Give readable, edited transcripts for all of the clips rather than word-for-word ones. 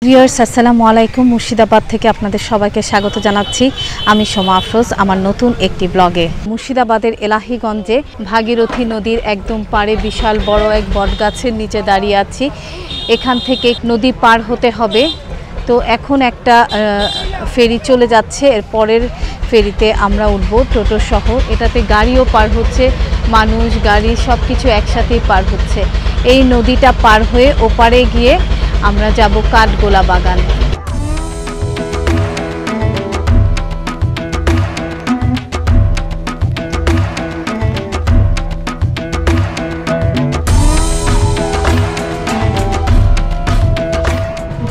Viewers আসসালামু আলাইকুম। মুর্শিদাবাদ থেকে আপনাদের সবাইকে স্বাগত জানাচ্ছি। আমি সোমা আফরোজ আমার নতুন একটি ব্লগে। মুর্শিদাবাদের এলাহিগঞ্জে ভাগীরথী নদীর একদম পাড়ে বিশাল বড় এক বটগাছের নিচে দাঁড়িয়ে আছি। এখান থেকে নদী পার হতে হবে। তো এখন একটা ফেরি চলে যাচ্ছে, এর পরের ফেরিতে আমরা উঠব টোটো সহ। এটাতে গাড়িও পার হচ্ছে, মানুষ গাড়ি সব কিছু একসাথেই পার হচ্ছে। এই নদীটা পার হয়ে ওপারে গিয়ে আমরা যাব কাঠগোলা বাগান।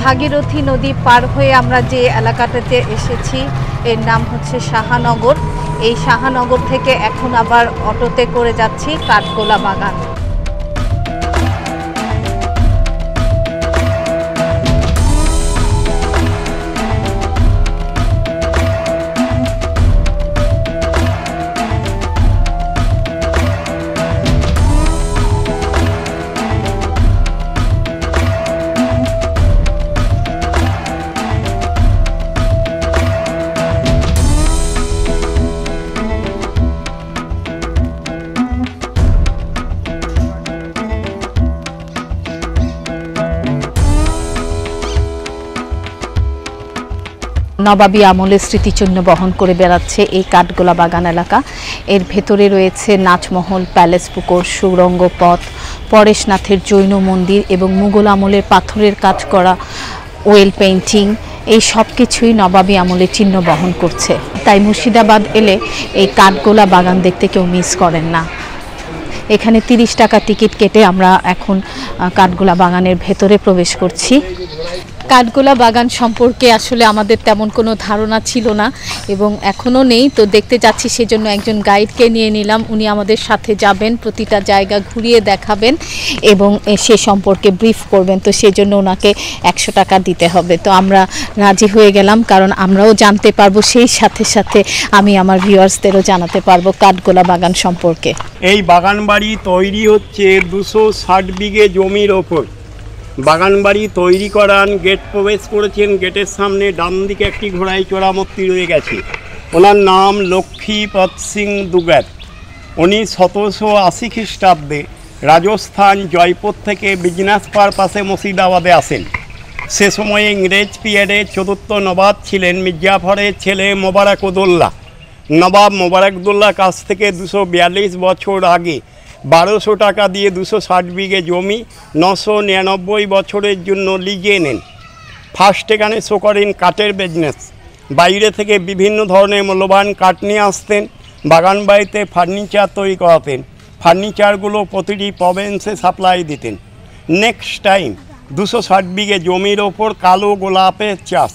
ভাগীরথী নদী পার হয়ে আমরা যে এলাকাটাতে এসেছি এর নাম হচ্ছে শাহানগর। এই শাহানগর থেকে এখন আবার অটোতে করে যাচ্ছি কাঠগোলা বাগান। নবাবী আমলের স্মৃতিচিহ্ন বহন করে বেড়াচ্ছে এই কাঠগোলা বাগান এলাকা। এর ভেতরে রয়েছে নাচমহল, প্যালেস পুকুর, সুড়ঙ্গ পথ, পরেশনাথের জৈন মন্দির এবং মুঘল আমলের পাথরের কাজ করা ওয়েল পেইন্টিং। এই সব কিছুই নবাবী আমলের চিহ্ন বহন করছে। তাই মুর্শিদাবাদ এলে এই কাঠগোলা বাগান দেখতে কেউ মিস করেন না। এখানে 30 টাকা টিকিট কেটে আমরা এখন কাঠগোলা বাগানের ভেতরে প্রবেশ করছি। কাঠগোলা বাগান সম্পর্কে আসলে আমাদের তেমন কোনো ধারণা ছিল না এবং এখনও নেই। তো দেখতে যাচ্ছি, সেজন্য একজন গাইডকে নিয়ে নিলাম। উনি আমাদের সাথে যাবেন, প্রতিটা জায়গা ঘুরিয়ে দেখাবেন এবং সে সম্পর্কে ব্রিফ করবেন। তো সেজন্য ওনাকে 100 টাকা দিতে হবে। তো আমরা রাজি হয়ে গেলাম, কারণ আমরাও জানতে পারবো, সেই সাথে সাথে আমি আমার ভিউয়ার্সদেরও জানাতে পারবো কাঠগোলা বাগান সম্পর্কে। এই বাগান বাড়ি তৈরি হচ্ছে 260 বিঘে জমির ওপর। বাগান বাড়ি তৈরি করান, গেট প্রবেশ করেছেন। গেটের সামনে ডান দিকে একটি ঘোড়াই চড়া মূর্তি রয়ে গেছে। ওনার নাম লক্ষ্মীপদ সিং দুগার। উনি 1780 খ্রিস্টাব্দে রাজস্থান জয়পুর থেকে বিজনেস পারপাসে মুর্শিদাবাদে আসেন। সে সময়ে ইংরেজ পিরিয়ডে 4র্থ নবাব ছিলেন মির্জাফরের ছেলে মোবারকউদ্দৌলা। নবাব মোবারকউদ্দৌলার কাছ থেকে 242 বছর আগে 1200 টাকা দিয়ে 260 বিঘে জমি 999 বছরের জন্য লিজে নেন। ফার্স্ট এখানে শো করেন কাঠের বিজনেস। বাইরে থেকে বিভিন্ন ধরনের মূল্যবান কাঠ নিয়ে আসতেন, বাগান বাড়িতে ফার্নিচার তৈরি করাতেন। ফার্নিচারগুলো প্রতিটি প্রভিন্সে সাপ্লাই দিতেন। নেক্সট টাইম 260 বিঘে জমির ওপর কালো গোলাপের চাষ।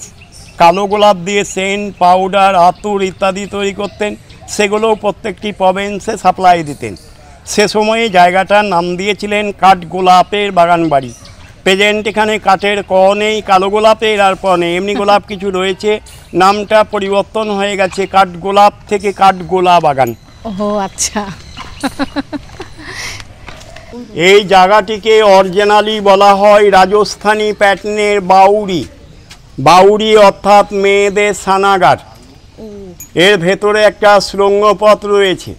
কালো গোলাপ দিয়ে সেন্ট, পাউডার, আতর ইত্যাদি তৈরি করতেন। সেগুলোও প্রত্যেকটি প্রভিন্সে সাপ্লাই দিতেন। সে সময়ে জায়গাটার নাম দিয়েছিলেন কাঠগোলাপের বাগান বাড়ি। প্রেজেন্ট এখানে কাঠের ক নেই, কালো গোলাপের আর প নেই, এমনি গোলাপ কিছু রয়েছে। নামটা পরিবর্তন হয়ে গেছে কাঠগোলাপ থেকে কাঠগোলা বাগান। ও আচ্ছা। এই জায়গাটিকে অরিজিনালি বলা হয় রাজস্থানী প্যাটার্নের বাউরি। বাউরি অর্থাৎ মেয়েদের স্নানাগার। এর ভেতরে একটা সুড়ঙ্গপথ রয়েছে।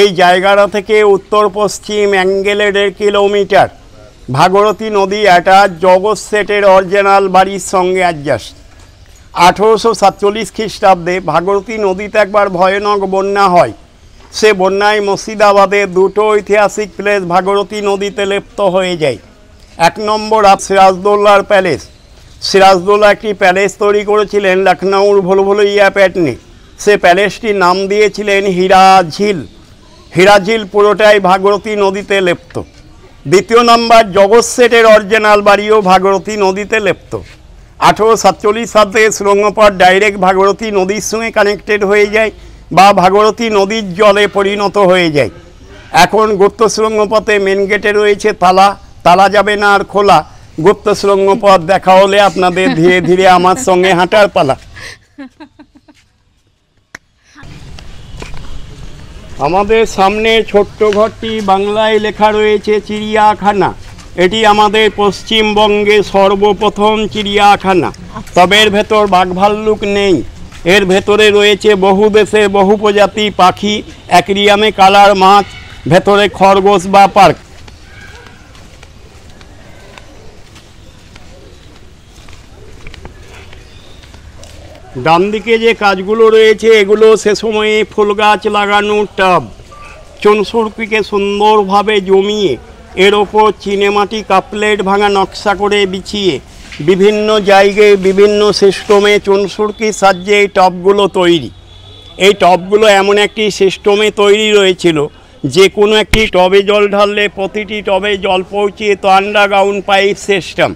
এই জায়গাটা থেকে উত্তর পশ্চিম অ্যাঙ্গেলে 1.5 কিলোমিটার। ভাগীরথী নদী অ্যাটাচ জগৎ সেটের অরিজিনাল বাড়ির সঙ্গে অ্যাডজাস্ট। 1847 খ্রিস্টাব্দে ভাগীরথী নদীতে একবার ভয়ানক বন্যা হয়। সে বন্যায় মুর্শিদাবাদে 2টো ঐতিহাসিক প্লেস ভাগীরথী নদীতে লিপ্ত হয়ে যায়। 1 নম্বর সিরাজদৌল্লার প্যালেস। সিরাজদৌল্লা একটি প্যালেস তৈরি করেছিলেন লখনৌর ভুলভুলাইয়া প্যাটার্নে। সে প্যালেসটির নাম দিয়েছিলেন হীরাঝিল। হীরাঝিল পুরোটাই ভাগীরথী নদীতে লিপ্ত। 2 নম্বর জগৎ সেটের অরিজিনাল বাড়িও ভাগীরথী নদীতে লিপ্ত। 1847 সালে সুড়ঙ্গপথ ডাইরেক্ট ভাগীরথী নদীর সঙ্গে কানেক্টেড হয়ে যায় বা ভাগীরথী নদীর জলে পরিণত হয়ে যায়। এখন গুপ্ত সুড়ঙ্গপথে মেন গেটে রয়েছে তালা, তালা যাবে না আর খোলা। গুপ্ত সুড়ঙ্গপথ দেখা হলে আপনাদের ধীরে ধীরে আমার সঙ্গে হাঁটার পালা। আমাদের সামনে ছোট্ট ঘরটি বাংলায় লেখা রয়েছে চিড়িয়াখানা। এটি আমাদের পশ্চিমবঙ্গে সর্বপ্রথম চিড়িয়াখানা, তবে এর ভেতর বাঘ ভাল্লুক নেই। এর ভেতরে রয়েছে বহু দেশের বহু প্রজাতি পাখি, অ্যাকুয়ারিয়ামে কালার মাছ, ভেতরে খরগোশ বা পার্ক। ডান দিকে যে কাজগুলো রয়েছে এগুলো সে সময়ে ফুল গাছ লাগানোর টব, চুনসুরপিকে সুন্দরভাবে জমিয়ে এর ওপর চিনেমাটি কাপলেট ভাঙা নকশা করে বিছিয়ে বিভিন্ন জায়গায় বিভিন্ন সিস্টেমে চুনসুরকির সাহায্যে এই টবগুলো তৈরি। এই টবগুলো এমন একটি সিস্টেমে তৈরি রয়েছিল যে কোনো একটি টবে জল ঢাললে প্রতিটি টবে জল পৌঁছে তো আন্ডারগ্রাউন্ড পাইপ সিস্টেম।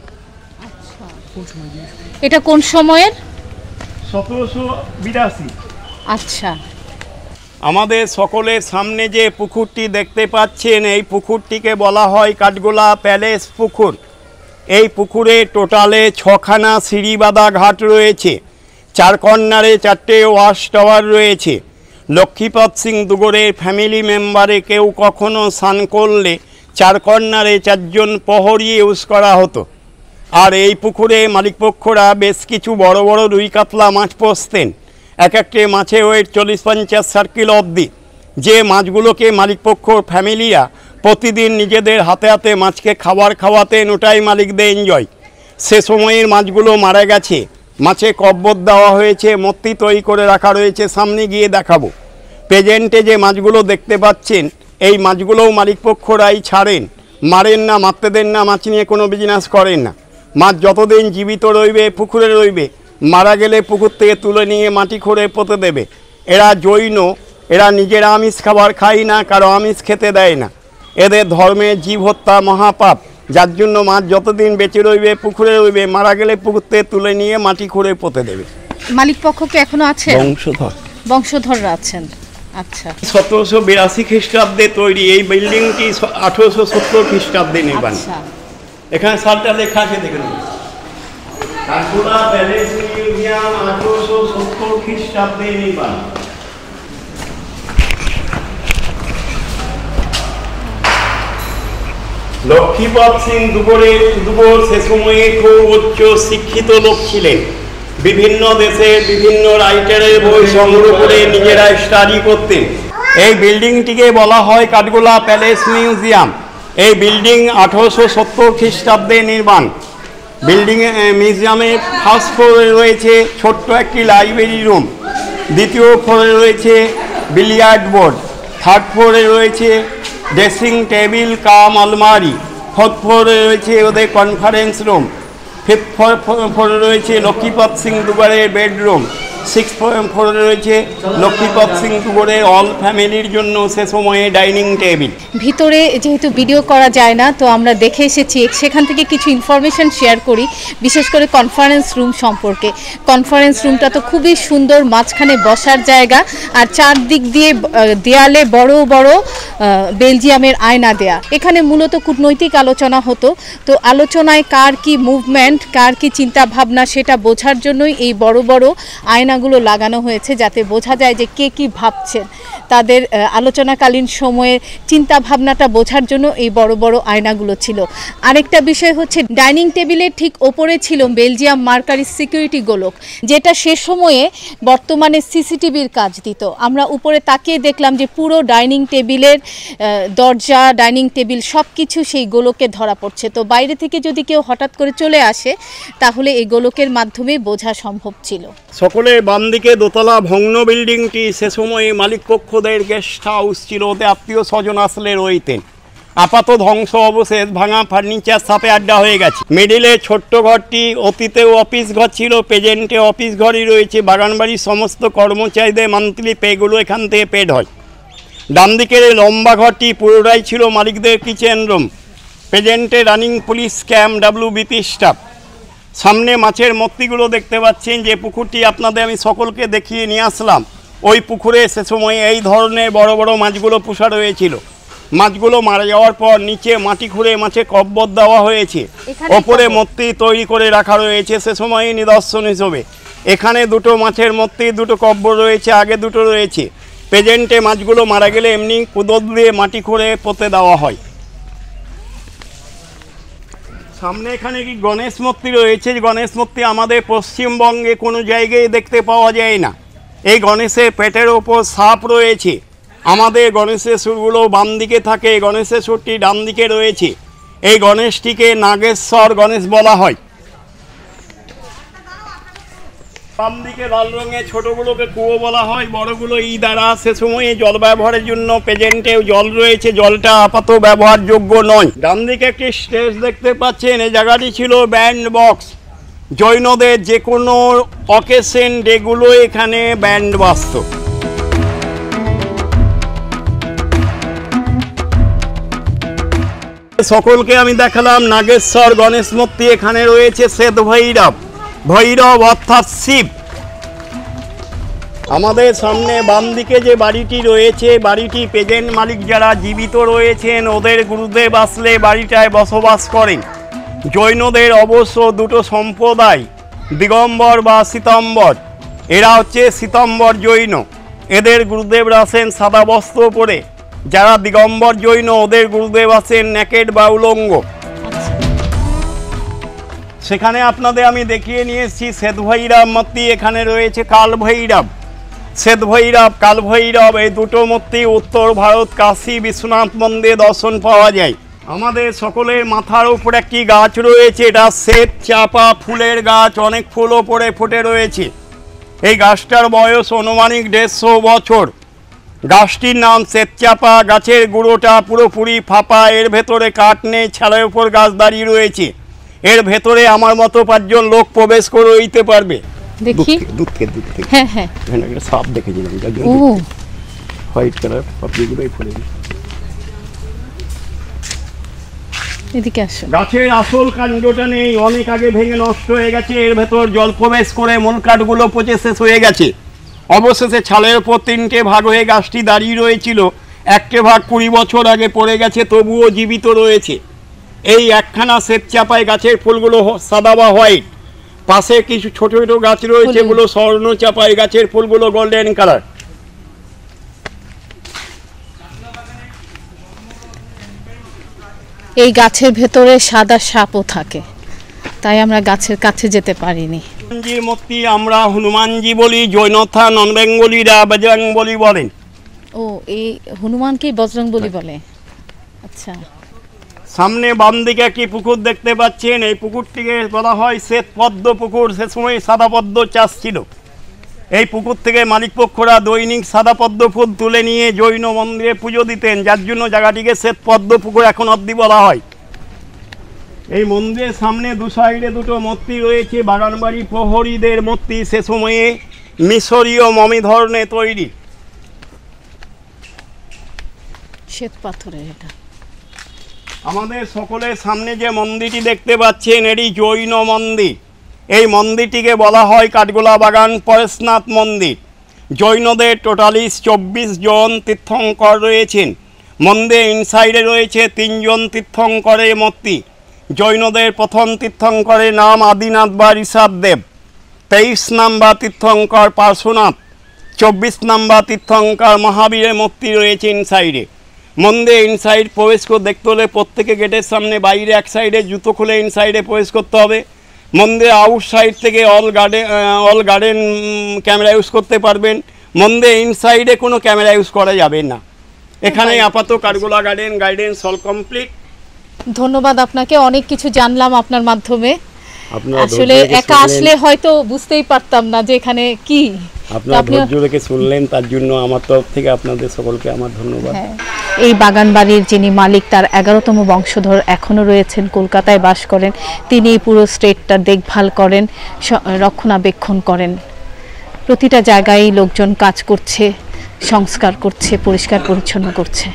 এটা কোন সময়ের? 1782। আচ্ছা, আমাদের সকলের সামনে যে পুকুরটি দেখতে পাচ্ছেন এই পুকুরটিকে বলা হয় কাঠগোলা প্যালেস পুকুর। এই পুকুরে টোটালে 6খানা সিঁড়িবাঁধা ঘাট রয়েছে, 4 কর্নারে 4টে ওয়াশ টাওয়ার রয়েছে। লক্ষ্মীপদ সিং দুগরের ফ্যামিলি মেম্বারে কেউ কখনো স্নান করলে 4 কর্নারে 4 জন প্রহরী ইউজ করা হতো। আর এই পুকুরে মালিকপক্ষরা বেশ কিছু বড় বড় রুই কাতলা মাছ পোষতেন। এক একটি মাছের ওয়েট 40-50 কিলো অবধি। যে মাছগুলোকে মালিকপক্ষর ফ্যামিলিরা প্রতিদিন নিজেদের হাতে হাতে মাছকে খাবার খাওয়াতেন, ওটাই মালিকদের এনজয়। সে সময়ের মাছগুলো মারা গেছে, মাছে কব্বর দেওয়া হয়েছে, মূর্তি তৈরি করে রাখা রয়েছে, সামনে গিয়ে দেখাবো। প্রেজেন্টে যে মাছগুলো দেখতে পাচ্ছেন এই মাছগুলোও মালিকপক্ষরাই ছাড়েন, মারেন না, মারতে দেন না, মাছ নিয়ে কোনো বিজনেস করেন না। মাছ যতদিন জীবিত রইবে পুকুরে রইবে, মারা গেলে পুকুর থেকে তুলে নিয়ে মাটি খুঁড়ে পুঁতে দেবে। এরা জৈন, এরা নিজেরা আমিষ খাবার খায় না, কারো আমিষ খেতে দেয় না। এদের ধর্মে জীব হত্যা মহাপাপ, যার জন্য মাছ যতদিন বেঁচে রইবে পুকুরে রইবে, মারা গেলে পুকুর থেকে তুলে নিয়ে মাটি খুঁড়ে পুঁতে দেবে। মালিক পক্ষ কি এখনো আছে? বংশধররা আছেন। আচ্ছা, 1782 খ্রিস্টাব্দে তৈরি এই বিল্ডিংটি 1870 খ্রিস্টাব্দে নির্মাণ। এখানে সালটা লেখা আছে, দেখুন, কাঠগোলা প্যালেস মিউজিয়াম 1870 খ্রিস্টাব্দে নির্মাণ। লক্ষ্মীপদ সিং দুগর সে সময়ে খুব উচ্চ শিক্ষিত লোক ছিলেন। বিভিন্ন দেশের বিভিন্ন রাইটারের বই সংগ্রহ করে নিজেরা স্টাডি করতেন। এই বিল্ডিংটিকে বলা হয় কাঠগোলা প্যালেস মিউজিয়াম। এই বিল্ডিং 1870 খ্রিস্টাব্দে নির্মাণ। বিল্ডিং মিউজিয়ামে ফার্স্ট ফ্লোরে রয়েছে ছোট্ট একটি লাইব্রেরি রুম, দ্বিতীয় ফ্লোরে রয়েছে বিলিয়ার্ড বোর্ড, থার্ড ফ্লোরে রয়েছে ড্রেসিং টেবিল কাম আলমারি, ফোর্থ ফ্লোরে রয়েছে ওদের কনফারেন্স রুম, ফিফথ ফ্লোরে রয়েছে লক্ষ্মীপদ সিং দুগরের বেডরুম, সিক্স ফ্লোরে রয়েছে লক্ষ্মীপদ সিং দুগরের অল ফ্যামিলির জন্য সে সময়ে ডাইনিং টেবিল। ভিতরে যেহেতু ভিডিও করা যায় না, তো আমরা দেখে এসেছি, সেখান থেকে কিছু ইনফরমেশন শেয়ার করি, বিশেষ করে কনফারেন্স রুম সম্পর্কে। কনফারেন্স রুমটা তো খুবই সুন্দর, মাঝখানে বসার জায়গা, আর চারদিক দিয়ে দেয়ালে বড় বড় বেলজিয়ামের আয়না দেয়া। এখানে মূলত কূটনৈতিক আলোচনা হতো, তো আলোচনায় কার কি মুভমেন্ট, কার কি চিন্তা ভাবনা সেটা বোঝার জন্যই এই বড় বড় আয়নাগুলো লাগানো হয়েছে, যাতে বোঝা যায় যে কে কি ভাবছেন। তাদের আলোচনাকালীন সময়ের চিন্তা ভাবনাটা বোঝার জন্য এই বড় বড় আয়নাগুলো ছিল। আরেকটা বিষয় হচ্ছে ডাইনিং টেবিলের ঠিক ওপরে ছিল বেলজিয়াম মার্কারি সিকিউরিটি গোলক, যেটা সে সময়ে বর্তমানে সিসিটিভির কাজ দিত। আমরা উপরে তাকিয়ে দেখলাম যে পুরো ডাইনিং টেবিলের দরজা, ডাইনিং টেবিল সব কিছু সেই গোলকে ধরা পড়ছে। তো বাইরে থেকে যদি কেউ হঠাৎ করে চলে আসে তাহলে এই গোলকের মাধ্যমে বোঝা সম্ভব ছিল। সকলের বাম দিকে দোতলা ভগ্ন বিল্ডিংটি সে সময়ে মালিকপক্ষদের গেস্ট হাউস ছিল, ওতে আত্মীয় স্বজন আসলে রইতেন। আপাত ধ্বংস অবশেষ, ভাঙা ফার্নিচার সাপে আড্ডা হয়ে গেছে। মিডিলে ছোট্ট ঘরটি অতীতেও অফিস ঘর ছিল, প্রেজেন্টে অফিস ঘরই রয়েছে। বাগানবাড়ির সমস্ত কর্মচারীদের মান্থলি পেগুলো এখান থেকে পেড হয়। ডান দিকের লম্বা ঘরটি পুরোটাই ছিল মালিকদের কিচেন রুম, প্রেজেন্টে running police camp, WBP staff. সামনে মাছের মূর্তিগুলো দেখতে পাচ্ছেন, যে পুকুরটি আপনাদের আমি সকলকে দেখিয়ে নিয়ে আসলাম, ওই পুকুরে সে সময় এই ধরনের বড় বড় মাছগুলো পোষা রয়েছিল। মাছগুলো মারা যাওয়ার পর নিচে মাটি খুঁড়ে মাছে কব্বর দেওয়া হয়েছে, ওপরে মূর্তি তৈরি করে রাখা রয়েছে সে সময় নিদর্শন হিসেবে। এখানে দুটো মাছের মূর্তি, দুটো কব্বর রয়েছে, আগে দুটো রয়েছে। প্রেজেন্টে মাছগুলো মারা গেলে এমনি কুদর দিয়ে মাটি খুঁড়ে পুঁতে দেওয়া হয়। সামনে এখানে কি গণেশ মূর্তি রয়েছে। গণেশ মূর্তি আমাদের পশ্চিমবঙ্গে কোনো জায়গায় দেখতে পাওয়া যায় না। এই গণেশের পেটের ওপর সাপ রয়েছে। আমাদের গণেশের সুরগুলো বাম দিকে থাকে, গণেশের সুরটি ডান দিকে রয়েছে। এই গণেশটিকে নাগেশ্বর গণেশ বলা হয়। বাম দিকে লাল রঙের ছোটগুলোকে কুয়ো বলা হয়, বড়গুলো দ্বারা। সে সময়ে জল ব্যবহারের জন্য প্রেজেন্টেও জল রয়েছে, জলটা আপাতত ব্যবহারযোগ্য নয়। ডান দিকে একটি স্টেজ দেখতে পাচ্ছেন। এই জায়গাটি ছিল ব্যান্ড বক্স। জৈনদের যে কোনো অকেশন ডেগুলো এখানে ব্যান্ড বাজত। সকলকে আমি দেখালাম নাগেশ্বর গণেশ মূর্তি। এখানে রয়েছে শ্বেত ভৈরব, ভৈরব অর্থাৎ শিব। আমাদের সামনে বাম দিকে যে বাড়িটি রয়েছে, বাড়িটি প্রেজেন্ট মালিক যারা জীবিত রয়েছেন ওদের গুরুদেব আসলে বাড়িটায় বসবাস করেন। জৈনদের অবশ্য দুটো সম্প্রদায়, দিগম্বর বা শ্বেতাম্বর। এরা হচ্ছে শ্বেতাম্বর জৈন। এদের গুরুদেবরা আছেন সাদা বস্ত্র পরে। যারা দিগম্বর জৈন ওদের গুরুদেব আছেন নেকেড বা উলঙ্গ। সেখানে আপনাদের আমি দেখিয়ে নিয়ে এসেছি শ্বেত ভৈরব মূর্তি। এখানে রয়েছে কাল ভৈরব। শ্বেত ভৈরব, কাল ভৈরব এই দুটো মূর্তি উত্তর ভারত কাশী বিশ্বনাথ মন্দিরে দর্শন পাওয়া যায়। আমাদের সকলের মাথার উপর একটি গাছ রয়েছে, এটা শ্বেত চাপা ফুলের গাছ। অনেক ফুল ওপরে ফুটে রয়েছে। এই গাছটার বয়স আনুমানিক 150 বছর। গাছটির নাম শ্বেত চাপা। গাছের গুঁড়োটা পুরোপুরি ফাঁপা, এর ভেতরে কাঠ নেই, ছালের উপর গাছ দাঁড়িয়ে রয়েছে। এর ভেতরে আমার মতো 5 জন লোক প্রবেশ করে দিতে পারবে। দেখি দূর থেকে হ্যাঁ হ্যাঁ, একটা সাপ দেখেছিলাম, হোয়াইট কালার পাপড়িগুলোই ফুলে। এদিকে আসো। গাছের আসল কাণ্ডটা নেই, অনেক আগে ভেঙে নষ্ট হয়ে গেছে। এর ভেতর জল প্রবেশ করে মূল কাঠগুলো পচে শেষ হয়ে গেছে। অবশেষে ছালের ওপর 3টে ভাগ হয়ে গাছটি দাঁড়িয়ে রয়েছিল। একটা ভাগ 20 বছর আগে পড়ে গেছে, তবুও জীবিত রয়েছে। এই একখানা শ্বেত চাপায় গাছের ফুলগুলো সাদা বা হোয়াইট। পাশে কিছু ছোট ছোট গাছ রয়েছে, এগুলো স্বর্ণ চাপায়। গাছের ফুলগুলো গোল্ডেন কালার। এই গাছের ভেতরে সাদা সাপও থাকে, তাই আমরা গাছের কাছে যেতে পারিনি। হনুমানজির মূর্তি আমরা হনুমানজি বলি, জৈনথা নন বেঙ্গলিরা বজরং বলি বলেন। ও, এই হনুমানকেই বজরং বলি বলে। আচ্ছা। সামনে বাম দিকে একটি পুকুর দেখতে পাচ্ছেন। এই পুকুরটিকে বলা হয় শ্বেত পদ্ম পুকুর। সে সময় সাদা পদ্ম চাষ ছিল। এই পুকুর থেকে মালিকপক্ষরা দৈনিক সাদা পদ্ম ফুল তুলে নিয়ে জৈন মন্দিরে পুজো দিতেন, যার জন্য জায়গাটিকে শ্বেত পদ্ম পুকুর এখন অবধি বলা হয়। এই মন্দিরের সামনে দু সাইডে দুটো মূর্তি রয়েছে, বাগানবাড়ি প্রহরীদের মূর্তি। সে সময়ে মিশরীয় মমি ধরনের তৈরি, শ্বেত পাথরের। এটা আমাদের সকলের সামনে যে মন্দিরটি দেখতে পাচ্ছেন এটি জৈন মন্দির। এই মন্দিরটিকে বলা হয় কাঠগোলা বাগান পরেশনাথ মন্দির। জৈনদের টোটালি 24 জন তীর্থঙ্কর রয়েছেন। মন্দির ইনসাইডে রয়েছে 3 জন তীর্থঙ্করের মূর্তি। জৈনদের প্রথম তীর্থঙ্করের নাম আদিনাথ বা ঋষভদেব। 23 নম্বর তীর্থঙ্কর পার্শ্বনাথ। 24 নম্বর তীর্থঙ্কর মহাবীরের মূর্তি রয়েছে ইনসাইডে। মন্দিরে ইনসাইড প্রবেশ করে দেখতে হলে প্রত্যেকে গেটের সামনে বাইরে এক সাইডে জুতো খুলে ইনসাইডে প্রবেশ করতে হবে। মন্দিরে আউটসাইড থেকে অল গার্ডেন ক্যামেরা ইউজ করতে পারবেন। মন্দিরে ইনসাইডে কোনো ক্যামেরা ইউজ করা যাবে না। এখানে আপাতত কাঠগোলা গার্ডেন গাইডেন্স অল কমপ্লিট। ধন্যবাদ আপনাকে, অনেক কিছু জানলাম আপনার মাধ্যমে। আপনারা আসলে একা আসলে হয়তো বুঝতেই পারতাম না যে এখানে কি। আপনারা ধৈর্য রেখে শুনলেন, তার জন্য আমার তরফ থেকে আপনাদের সকলকে আমার ধন্যবাদ। এই বাগান বাড়ির যিনি মালিক তার 11তম বংশধর এখনও রয়েছেন, কলকাতায় বাস করেন। তিনি পুরো স্টেটটা দেখভাল করেন, রক্ষণাবেক্ষণ করেন। প্রতিটা জায়গায় লোকজন কাজ করছে, সংস্কার করছে, পরিষ্কার পরিচ্ছন্ন করছে।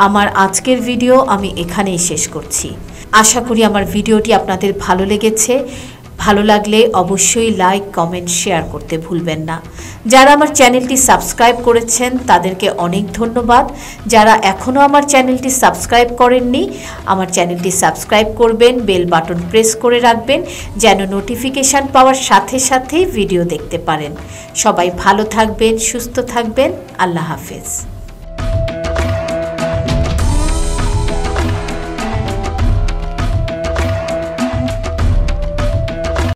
আমার আজকের ভিডিও আমি এখানেই শেষ করছি। আশা করি আমার ভিডিওটি আপনাদের ভালো লেগেছে। ভালো লাগলে অবশ্যই লাইক, কমেন্ট, শেয়ার করতে ভুলবেন না। যারা আমার চ্যানেলটি সাবস্ক্রাইব করেছেন তাদেরকে অনেক ধন্যবাদ। যারা এখনও আমার চ্যানেলটি সাবস্ক্রাইব করেননি, আমার চ্যানেলটি সাবস্ক্রাইব করবেন, বেল বাটন প্রেস করে রাখবেন যেন নোটিফিকেশান পাওয়ার সাথে সাথেই ভিডিও দেখতে পারেন। সবাই ভালো থাকবেন, সুস্থ থাকবেন। আল্লাহ হাফেজ।